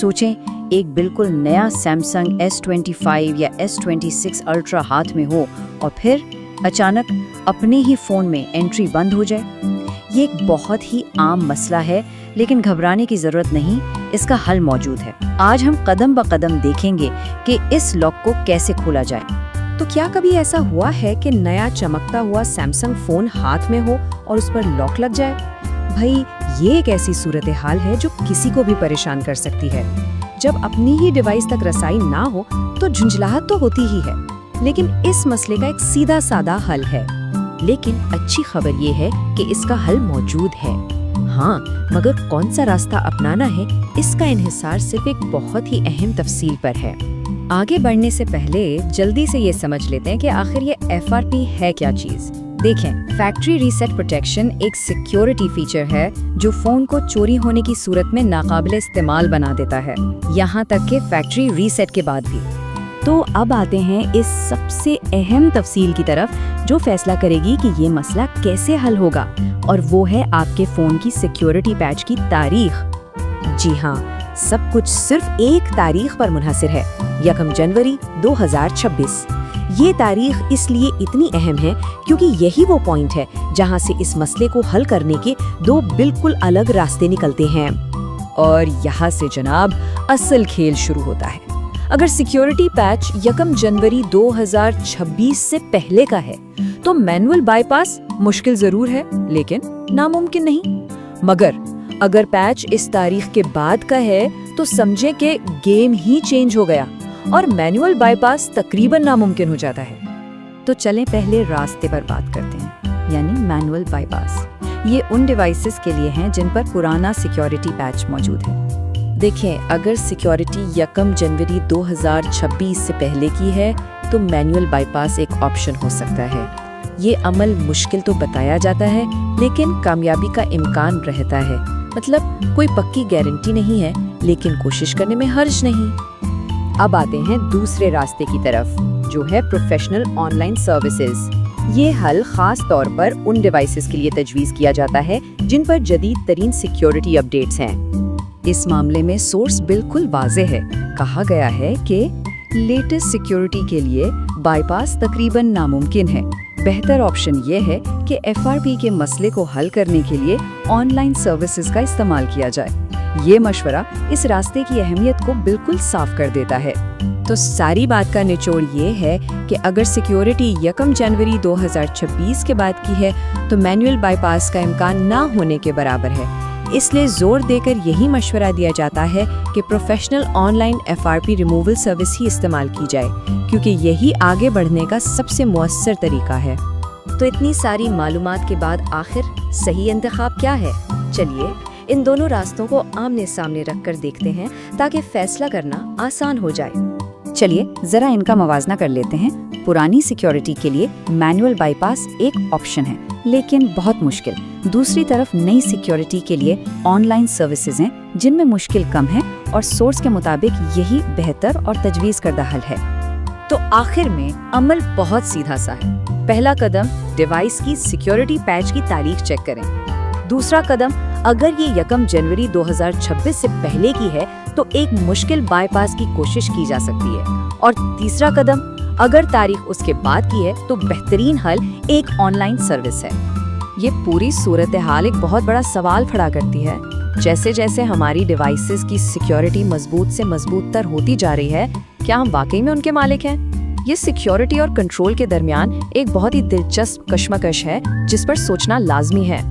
सोचें, एक बिल्कुल नया सैमसंग S25 या S26 अल्ट्रा हाथ में हो और फिर अचानक अपने ही फ़ोन में एंट्री बंद हो जाए। ये एक बहुत ही आम मसला है, लेकिन घबराने की ज़रूरत नहीं, इसका हल मौजूद है। आज हम कदम ब कदम देखेंगे कि इस लॉक को कैसे खोला जाए। तो क्या कभी ऐसा हुआ है कि नया चमकता हुआ सैमसंग फ़ोन हाथ में हो और उस पर लॉक लग जाए? भाई, ये एक ऐसी सूरत हाल है जो किसी को भी परेशान कर सकती है। जब अपनी ही डिवाइस तक रसाई ना हो तो झुंझलाहट तो होती ही है, लेकिन इस मसले का एक सीधा साधा हल है। लेकिन अच्छी खबर ये है कि इसका हल मौजूद है। हाँ, मगर कौन सा रास्ता अपनाना है, इसका इन्हिसार सिर्फ एक बहुत ही अहम तफसील पर है। आगे बढ़ने से पहले जल्दी से ये समझ लेते हैं कि आखिर ये FRP है क्या चीज़। देखें, फैक्ट्री रीसेट प्रोटेक्शन एक सिक्योरिटी फीचर है जो फ़ोन को चोरी होने की सूरत में नाकाबिल इस्तेमाल बना देता है, यहाँ तक कि फैक्ट्री रीसेट के बाद भी। तो अब आते हैं इस सबसे अहम तफसील की तरफ जो फैसला करेगी कि ये मसला कैसे हल होगा, और वो है आपके फ़ोन की सिक्योरिटी पैच की तारीख। जी हाँ, सब कुछ सिर्फ एक तारीख पर मुनहसिर है, 1 जनवरी 2026। ये तारीख इसलिए इतनी अहम है क्योंकि यही वो पॉइंट है जहाँ से इस मसले को हल करने के दो बिल्कुल अलग रास्ते निकलते हैं। और यहाँ से जनाब असल खेल शुरू होता है। अगर सिक्योरिटी पैच 1 जनवरी 2026 से पहले का है तो मैनुअल बाईपास मुश्किल जरूर है, लेकिन नामुमकिन नहीं। मगर अगर पैच इस तारीख के बाद का है तो समझे कि गेम ही चेंज हो गया और मैनुअल बाईपास तकरीबन नामुमकिन हो जाता है। तो चलें पहले रास्ते पर बात करते हैं, यानी मैनुअल बाईपास। ये उन डिवाइसेस के लिए हैं जिन पर पुराना सिक्योरिटी पैच मौजूद है। देखें, अगर सिक्योरिटी 1 जनवरी 2026 से पहले की है तो मैनुअल बाईपास एक ऑप्शन हो सकता है। ये अमल मुश्किल तो बताया जाता है, लेकिन कामयाबी का इम्कान रहता है। मतलब कोई पक्की गारंटी नहीं है, लेकिन कोशिश करने में हर्ज नहीं। अब आते हैं दूसरे रास्ते की तरफ, जो है प्रोफेशनल ऑनलाइन सर्विसेज। ये हल खास तौर पर उन डिवाइसेस के लिए तजवीज़ किया जाता है जिन पर जदीद तरीन सिक्योरिटी अपडेट्स हैं। इस मामले में सोर्स बिल्कुल वाज़ेह है। कहा गया है कि लेटेस्ट सिक्योरिटी के लिए बाईपास तकरीबन नामुमकिन है। बेहतर ऑप्शन ये है कि FRP के मसले को हल करने के लिए ऑनलाइन सर्विसेज का इस्तेमाल किया जाए। ये मशवरा इस रास्ते की अहमियत को बिल्कुल साफ कर देता है। तो सारी बात का निचोड़ ये है कि अगर सिक्योरिटी 1 जनवरी 2026 के बाद की है तो मैनुअल बाईपास का इम्कान ना होने के बराबर है। इसलिए जोर देकर यही मशवरा दिया जाता है कि professional online FRP removal service ही इस्तेमाल की जाए, क्योंकि यही आगे बढ़ने का सबसे मुअस्सर तरीका है। तो इतनी सारी मालूमात के बाद आखिर सही इंतखाब क्या है? चलिए इन दोनों रास्तों को आमने सामने रखकर देखते हैं ताकि फैसला करना आसान हो जाए। चलिए जरा इनका मवाजना कर लेते हैं। पुरानी सिक्योरिटी के लिए मैनुअल बाईपास एक ऑप्शन है, लेकिन बहुत मुश्किल। दूसरी तरफ नई सिक्योरिटी के लिए ऑनलाइन सर्विसेज हैं जिनमें मुश्किल कम है और सोर्स के मुताबिक यही बेहतर और तजवीज़ करदा हल है। तो आखिर में अमल बहुत सीधा सा है। पहला कदम, डिवाइस की सिक्योरिटी पैच की तारीख चेक करें। दूसरा कदम, अगर ये 1 जनवरी 2026 से पहले की है तो एक मुश्किल बाईपास की कोशिश की जा सकती है। और तीसरा कदम, अगर तारीख उसके बाद की है तो बेहतरीन हल एक ऑनलाइन सर्विस है। ये पूरी सूरत हाल एक बहुत बड़ा सवाल खड़ा करती है। जैसे जैसे हमारी डिवाइसेस की सिक्योरिटी मजबूत से मजबूत तर होती जा रही है, क्या हम वाकई में उनके मालिक हैं? ये सिक्योरिटी और कंट्रोल के दरमियान एक बहुत ही दिलचस्प कशमकश है जिस पर सोचना लाजमी है।